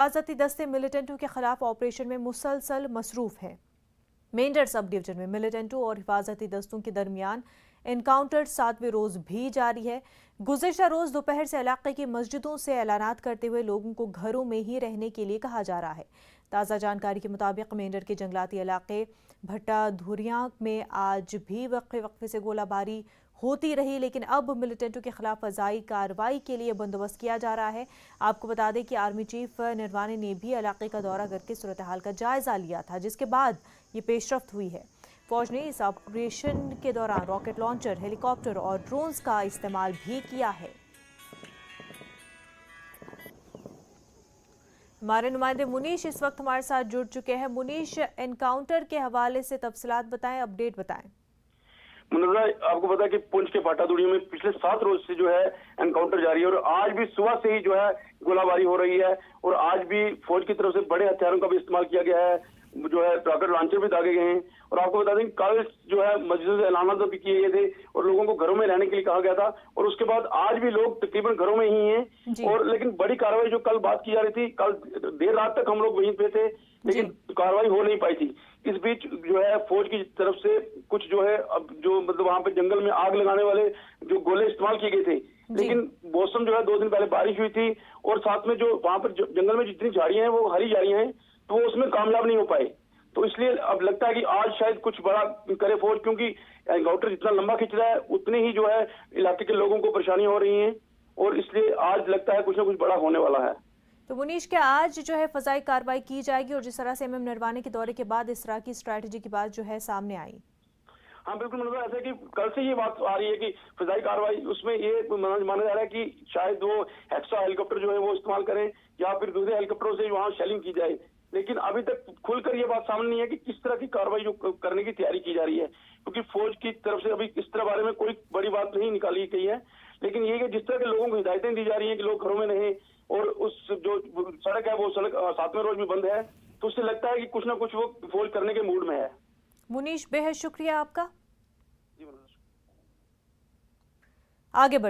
हिफाजती दस्ते मिलिटेंटों के खिलाफ ऑपरेशन में मुसलसल मसरूफ है। मेंढर सब डिवीजन में मिलिटेंटों और हिफाजती दस्तों के दरमियान एनकाउंटर 7वें रोज भी जारी है। गुज़िश्ता रोज दोपहर से इलाके की मस्जिदों से ऐलानात करते हुए लोगों को घरों में ही रहने के लिए कहा जा रहा है। ताज़ा जानकारी के मुताबिक मेंढर के जंगलाती इलाके भट्टा धुरियां में आज भी वक्फे से गोलाबारी होती रही, लेकिन अब मिलिटेंटों के खिलाफ फजाई कार्रवाई के लिए बंदोबस्त किया जा रहा है। आपको बता दें कि आर्मी चीफ निर्वाणे ने भी इलाके का दौरा करके सूरत हाल का जायजा लिया था, जिसके बाद ये पेशरफ्त हुई है। फौज ने इस ऑपरेशन के दौरान रॉकेट लॉन्चर, हेलीकॉप्टर और ड्रोन्स का इस्तेमाल भी किया है। हमारे नुमाइंदे मुनीश इस वक्त हमारे साथ जुड़ चुके हैं। मुनीश, एनकाउंटर के हवाले से तफसीलात बताएं, अपडेट बताएं। मुनव्वर, आपको पता है कि पुंछ के फाटादुड़ी में पिछले 7 रोज से जो है एनकाउंटर जारी है और आज भी सुबह से ही जो है गोलाबारी हो रही है और आज भी फौज की तरफ से बड़े हथियारों का भी इस्तेमाल किया गया है, जो है रॉकेट लॉन्चर भी दागे गए हैं। और आपको बता दें कल जो है मस्जिदों से ऐलान भी किए गए थे और लोगों को घरों में रहने के लिए कहा गया था और उसके बाद आज भी लोग तकरीबन घरों में ही हैं। और लेकिन बड़ी कार्रवाई जो कल बात की जा रही थी, कल देर रात तक हम लोग वहीं पे थे, लेकिन कार्रवाई हो नहीं पाई थी। इस बीच जो है फौज की तरफ से कुछ जो है अब जो मतलब वहां पे जंगल में आग लगाने वाले जो गोले इस्तेमाल किए गए थे, लेकिन मौसम जो है 2 दिन पहले बारिश हुई थी और साथ में जो वहां पर जंगल में जितनी झाड़ियां हैं वो हरी झाड़ियां हैं, तो वो उसमें कामयाब नहीं हो पाए। तो इसलिए अब लगता है कि आज शायद कुछ बड़ा करे फौज, क्योंकि एनकाउंटर जितना लंबा खिंच रहा है उतने ही जो है इलाके के लोगों को परेशानियां हो रही हैं और इसलिए आज लगता है कुछ ना कुछ बड़ा होने वाला है। तो मुनीश, क्या आज जो है फजाई कार्रवाई की जाएगी और जिस तरह से एमएम निर्वाणे के दौरे के बाद इस तरह की स्ट्रैटेजी की बात जो है सामने आई? हाँ बिल्कुल, मतलब ऐसा कि कल से ये बात आ रही है कि फजाई कार्रवाई उसमें ये माना जा रहा है कि शायद वो हेक्सा हेलीकॉप्टर जो है वो इस्तेमाल करें या फिर दूसरे हेलीकॉप्टरों से वहां शेलिंग की जाए, लेकिन अभी तक खुलकर ये बात सामने नहीं है कि किस तरह की कार्रवाई जो करने की तैयारी की जा रही है, क्योंकि फौज की तरफ से अभी इस तरह बारे में कोई बड़ी बात नहीं निकाली गई है। लेकिन ये कि जिस तरह के लोगों को हिदायतें दी जा रही हैं कि लोग घरों में रहें और उस जो सड़क है वो सड़क 7वें रोज भी बंद है, तो उससे लगता है कि कुछ ना कुछ वो फौज करने के मूड में है। मुनीश, बेहद शुक्रिया आपका। आगे बढ़ते